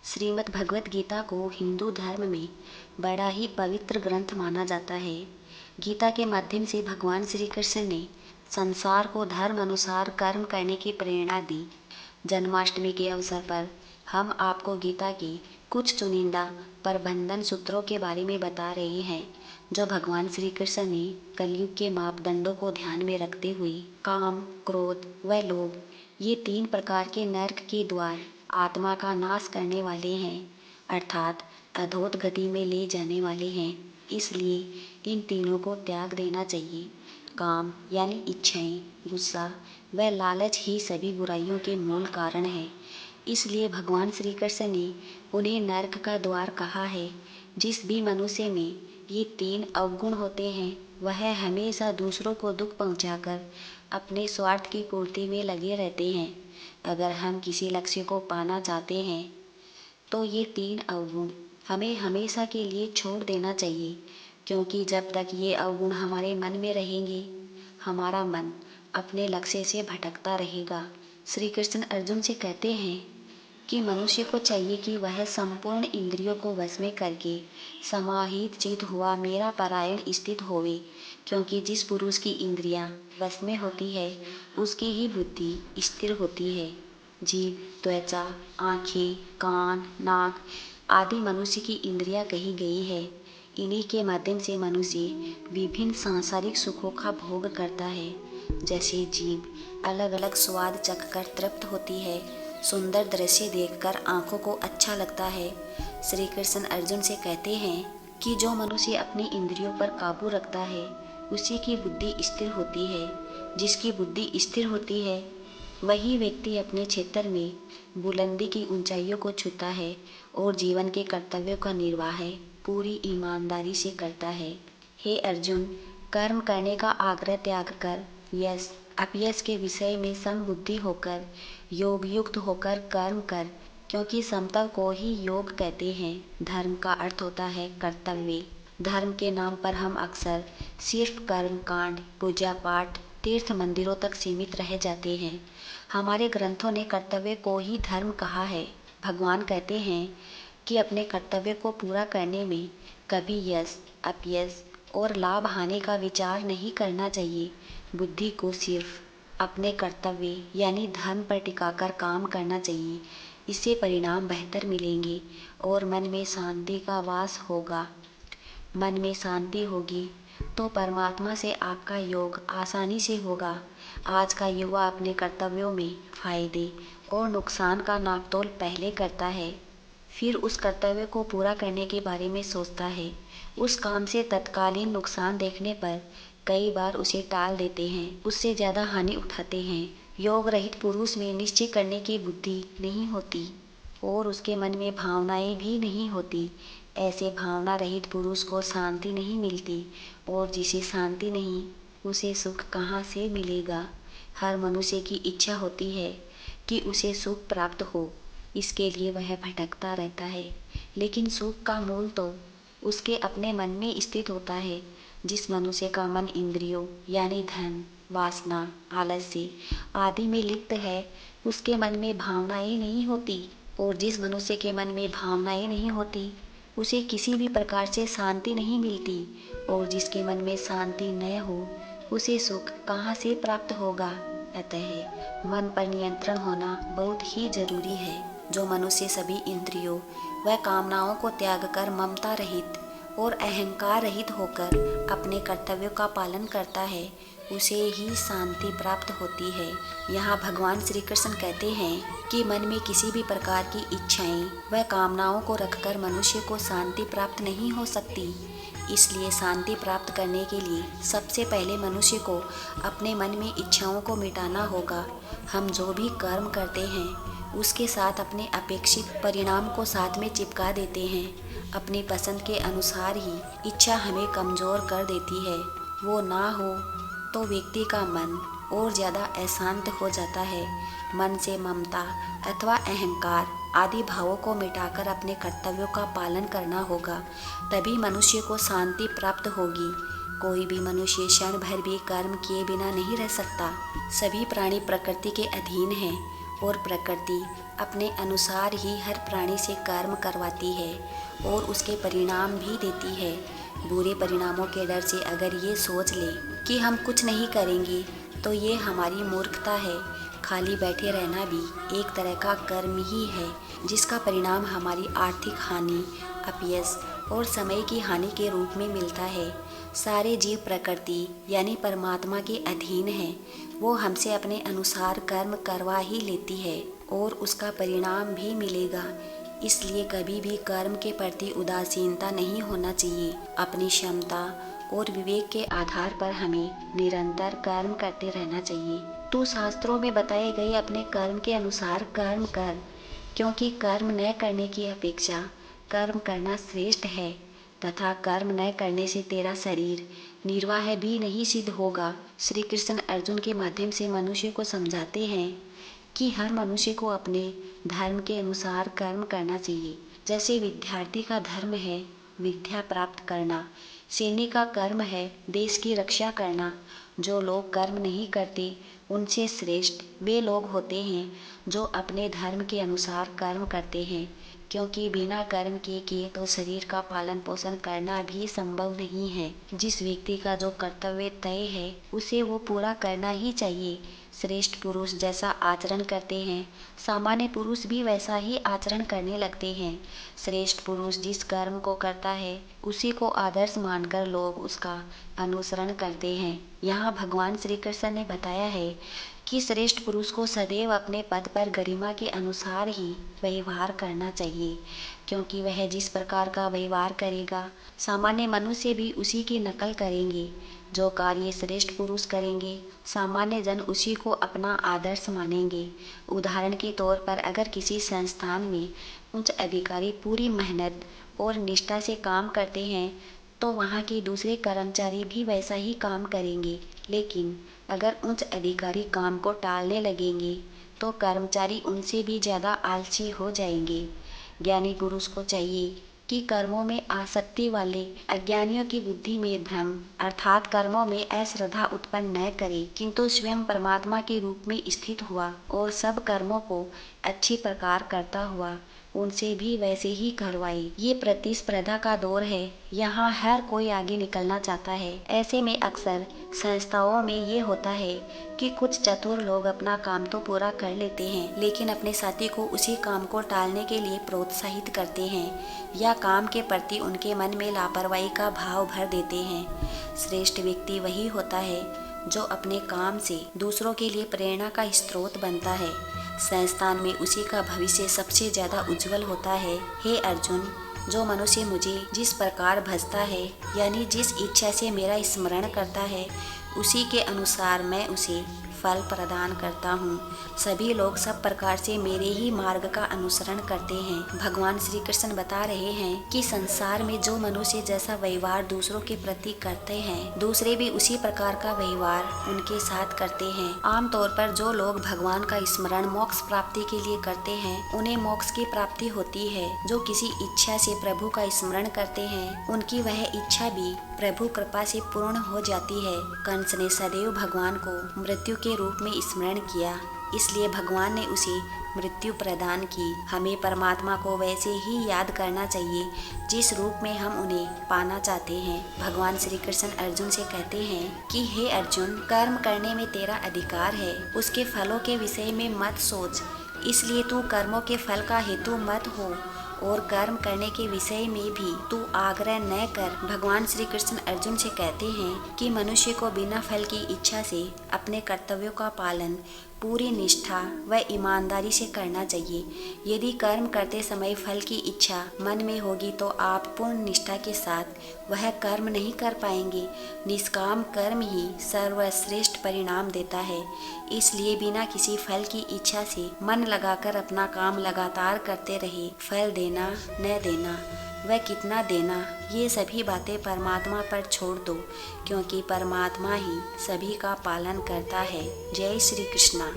श्रीमद् भगवत गीता को हिंदू धर्म में बड़ा ही पवित्र ग्रंथ माना जाता है। गीता के माध्यम से भगवान श्री कृष्ण ने संसार को धर्म अनुसार कर्म करने की प्रेरणा दी। जन्माष्टमी के अवसर पर हम आपको गीता की कुछ चुनिंदा प्रबंधन सूत्रों के बारे में बता रहे हैं, जो भगवान श्री कृष्ण ने कलयुग के मापदंडों को ध्यान में रखते हुए काम, क्रोध व लोभ, ये 3 प्रकार के नरक के द्वार आत्मा का नाश करने वाले हैं, अर्थात अधोगति में ले जाने वाले हैं। इसलिए इन तीनों को त्याग देना चाहिए। काम यानी इच्छाएं, गुस्सा व लालच ही सभी बुराइयों के मूल कारण है। इसलिए भगवान श्री कृष्ण ने उन्हें नरक का द्वार कहा है। जिस भी मनुष्य में ये 3 अवगुण होते हैं, वह हमेशा दूसरों को दुख पहुंचाकर अपने स्वार्थ की पूर्ति में लगे रहते हैं। अगर हम किसी लक्ष्य को पाना चाहते हैं तो ये 3 अवगुण हमें हमेशा के लिए छोड़ देना चाहिए, क्योंकि जब तक ये अवगुण हमारे मन में रहेंगे, हमारा मन अपने लक्ष्य से भटकता रहेगा। श्री कृष्ण अर्जुन से कहते हैं कि मनुष्य को चाहिए कि वह संपूर्ण इंद्रियों को वश में करके समाहित चित्त हुआ मेरा परायण स्थित होवे, क्योंकि जिस पुरुष की इंद्रियां वश में होती है, उसकी ही बुद्धि स्थिर होती है। जीभ, त्वचा, आँखें, कान, नाक आदि मनुष्य की इंद्रियां कही गई है। इन्हीं के माध्यम से मनुष्य विभिन्न सांसारिक सुखों का भोग करता है। जैसे जीभ अलग अलग स्वाद चखकर तृप्त होती है, सुंदर दृश्य देखकर आंखों को अच्छा लगता है। श्री कृष्ण अर्जुन से कहते हैं कि जो मनुष्य अपनी इंद्रियों पर काबू रखता है, उसी की बुद्धि स्थिर होती है। जिसकी बुद्धि स्थिर होती है, वही व्यक्ति अपने क्षेत्र में बुलंदी की ऊंचाइयों को छूता है और जीवन के कर्तव्यों का निर्वाह पूरी ईमानदारी से करता है। हे अर्जुन, कर्म करने का आग्रह त्याग कर यश अपयश के विषय में समबुद्धि होकर योग युक्त होकर कर्म कर, क्योंकि समता को ही योग कहते हैं। धर्म का अर्थ होता है कर्तव्य। धर्म के नाम पर हम अक्सर सिर्फ कर्म कांड, पूजा पाठ, तीर्थ मंदिरों तक सीमित रह जाते हैं। हमारे ग्रंथों ने कर्तव्य को ही धर्म कहा है। भगवान कहते हैं कि अपने कर्तव्य को पूरा करने में कभी यश अपयश और लाभ हानि का विचार नहीं करना चाहिए। बुद्धि को सिर्फ अपने कर्तव्य यानी धर्म पर टिकाकर काम करना चाहिए। इससे परिणाम बेहतर मिलेंगे और मन में शांति का वास होगा। मन में शांति होगी तो परमात्मा से आपका योग आसानी से होगा। आज का युवा अपने कर्तव्यों में फायदे और नुकसान का नापतोल पहले करता है, फिर उस कर्तव्य को पूरा करने के बारे में सोचता है। उस काम से तत्कालीन नुकसान देखने पर कई बार उसे टाल देते हैं, उससे ज़्यादा हानि उठाते हैं। योग रहित पुरुष में निश्चय करने की बुद्धि नहीं होती और उसके मन में भावनाएं भी नहीं होती। ऐसे भावना रहित पुरुष को शांति नहीं मिलती, और जिसे शांति नहीं, उसे सुख कहाँ से मिलेगा। हर मनुष्य की इच्छा होती है कि उसे सुख प्राप्त हो, इसके लिए वह भटकता रहता है। लेकिन सुख का मूल तो उसके अपने मन में स्थित होता है। जिस मनुष्य का मन इंद्रियों यानी धन, वासना, आलस्य आदि में लिप्त है, उसके मन में भावनाएं नहीं होती। और जिस मनुष्य के मन में भावनाएं नहीं होती, उसे किसी भी प्रकार से शांति नहीं मिलती। और जिसके मन में शांति न हो, उसे सुख कहाँ से प्राप्त होगा। अतः मन पर नियंत्रण होना बहुत ही जरूरी है। जो मनुष्य सभी इंद्रियों व कामनाओं को त्याग कर ममता रहित और अहंकार रहित होकर अपने कर्तव्यों का पालन करता है, उसे ही शांति प्राप्त होती है। यहाँ भगवान श्री कृष्ण कहते हैं कि मन में किसी भी प्रकार की इच्छाएं व कामनाओं को रखकर मनुष्य को शांति प्राप्त नहीं हो सकती। इसलिए शांति प्राप्त करने के लिए सबसे पहले मनुष्य को अपने मन में इच्छाओं को मिटाना होगा। हम जो भी कर्म करते हैं, उसके साथ अपने अपेक्षित परिणाम को साथ में चिपका देते हैं। अपनी पसंद के अनुसार ही इच्छा हमें कमज़ोर कर देती है। वो ना हो तो व्यक्ति का मन और ज़्यादा अशांत हो जाता है। मन से ममता अथवा अहंकार आदि भावों को मिटाकर अपने कर्तव्यों का पालन करना होगा, तभी मनुष्य को शांति प्राप्त होगी। कोई भी मनुष्य क्षण भर भी कर्म किए बिना नहीं रह सकता। सभी प्राणी प्रकृति के अधीन हैं और प्रकृति अपने अनुसार ही हर प्राणी से कर्म करवाती है और उसके परिणाम भी देती है। बुरे परिणामों के डर से अगर ये सोच ले कि हम कुछ नहीं करेंगे तो ये हमारी मूर्खता है। खाली बैठे रहना भी एक तरह का कर्म ही है, जिसका परिणाम हमारी आर्थिक हानि, अपयश और समय की हानि के रूप में मिलता है। सारे जीव प्रकृति यानी परमात्मा के अधीन हैं। वो हमसे अपने अनुसार कर्म करवा ही लेती है और उसका परिणाम भी मिलेगा। इसलिए कभी भी कर्म के प्रति उदासीनता नहीं होना चाहिए। अपनी क्षमता और विवेक के आधार पर हमें निरंतर कर्म करते रहना चाहिए। तू शास्त्रों में बताए गए अपने कर्म के अनुसार कर्म कर, क्योंकि कर्म न करने की अपेक्षा कर्म करना श्रेष्ठ है तथा कर्म न करने से तेरा शरीर निर्वाह भी नहीं सिद्ध होगा। श्री कृष्ण अर्जुन के माध्यम से मनुष्य को समझाते हैं कि हर मनुष्य को अपने धर्म के अनुसार कर्म करना चाहिए। जैसे विद्यार्थी का धर्म है विद्या प्राप्त करना, सैनिक का कर्म है देश की रक्षा करना। जो लोग कर्म नहीं करते उनसे श्रेष्ठ वे लोग होते हैं जो अपने धर्म के अनुसार कर्म करते हैं, क्योंकि बिना कर्म किए तो शरीर का पालन पोषण करना भी संभव नहीं है। जिस व्यक्ति का जो कर्तव्य तय है उसे वो पूरा करना ही चाहिए। श्रेष्ठ पुरुष जैसा आचरण करते हैं सामान्य पुरुष भी वैसा ही आचरण करने लगते हैं। श्रेष्ठ पुरुष जिस कर्म को करता है उसी को आदर्श मानकर लोग उसका अनुसरण करते हैं। यहाँ भगवान श्री कृष्ण ने बताया है कि श्रेष्ठ पुरुष को सदैव अपने पद पर गरिमा के अनुसार ही व्यवहार करना चाहिए, क्योंकि वह जिस प्रकार का व्यवहार करेगा सामान्य मनुष्य भी उसी की नकल करेंगे। जो कार्य श्रेष्ठ पुरुष करेंगे सामान्य जन उसी को अपना आदर्श मानेंगे। उदाहरण के तौर पर अगर किसी संस्थान में उच्च अधिकारी पूरी मेहनत और निष्ठा से काम करते हैं तो वहाँ के दूसरे कर्मचारी भी वैसा ही काम करेंगे। लेकिन अगर उच्च अधिकारी काम को टालने लगेंगे तो कर्मचारी उनसे भी ज़्यादा आलसी हो जाएंगे। ज्ञानी पुरुष को चाहिए कि कर्मों में आसक्ति वाले अज्ञानियों की बुद्धि में भ्रम अर्थात कर्मों में अश्रद्धा उत्पन्न न करे, किंतु स्वयं परमात्मा के रूप में स्थित हुआ और सब कर्मों को अच्छी प्रकार करता हुआ उनसे भी वैसे ही करवाए। ये प्रतिस्पर्धा का दौर है, यहाँ हर कोई आगे निकलना चाहता है। ऐसे में अक्सर संस्थाओं में ये होता है कि कुछ चतुर लोग अपना काम तो पूरा कर लेते हैं लेकिन अपने साथी को उसी काम को टालने के लिए प्रोत्साहित करते हैं या काम के प्रति उनके मन में लापरवाही का भाव भर देते हैं। श्रेष्ठ व्यक्ति वही होता है जो अपने काम से दूसरों के लिए प्रेरणा का स्रोत बनता है। संस्थान में उसी का भविष्य सबसे ज़्यादा उज्जवल होता है। हे अर्जुन, जो मनुष्य मुझे जिस प्रकार भजता है यानी जिस इच्छा से मेरा स्मरण करता है उसी के अनुसार मैं उसे फल प्रदान करता हूँ। सभी लोग सब प्रकार से मेरे ही मार्ग का अनुसरण करते हैं। भगवान श्री कृष्ण बता रहे हैं कि संसार में जो मनुष्य जैसा व्यवहार दूसरों के प्रति करते हैं दूसरे भी उसी प्रकार का व्यवहार उनके साथ करते हैं। आमतौर पर जो लोग भगवान का स्मरण मोक्ष प्राप्ति के लिए करते हैं उन्हें मोक्ष की प्राप्ति होती है। जो किसी इच्छा से प्रभु का स्मरण करते हैं उनकी वह इच्छा भी प्रभु कृपा से पूर्ण हो जाती है। कंस ने सदैव भगवान को मृत्यु के रूप में स्मरण किया, इसलिए भगवान ने उसे मृत्यु प्रदान की। हमें परमात्मा को वैसे ही याद करना चाहिए जिस रूप में हम उन्हें पाना चाहते हैं। भगवान श्री कृष्ण अर्जुन से कहते हैं कि हे अर्जुन, कर्म करने में तेरा अधिकार है, उसके फलों के विषय में मत सोच। इसलिए तू कर्मों के फल का हेतु मत हो और कर्म करने के विषय में भी तू आग्रह न कर। भगवान श्री कृष्ण अर्जुन से कहते हैं कि मनुष्य को बिना फल की इच्छा से अपने कर्तव्यों का पालन पूरी निष्ठा व ईमानदारी से करना चाहिए। यदि कर्म करते समय फल की इच्छा मन में होगी तो आप पूर्ण निष्ठा के साथ वह कर्म नहीं कर पाएंगे। निष्काम कर्म ही सर्वश्रेष्ठ परिणाम देता है। इसलिए बिना किसी फल की इच्छा से मन लगाकर अपना काम लगातार करते रहे। फल देना न देना वह कितना देना ये सभी बातें परमात्मा पर छोड़ दो, क्योंकि परमात्मा ही सभी का पालन करता है। जय श्री कृष्णा।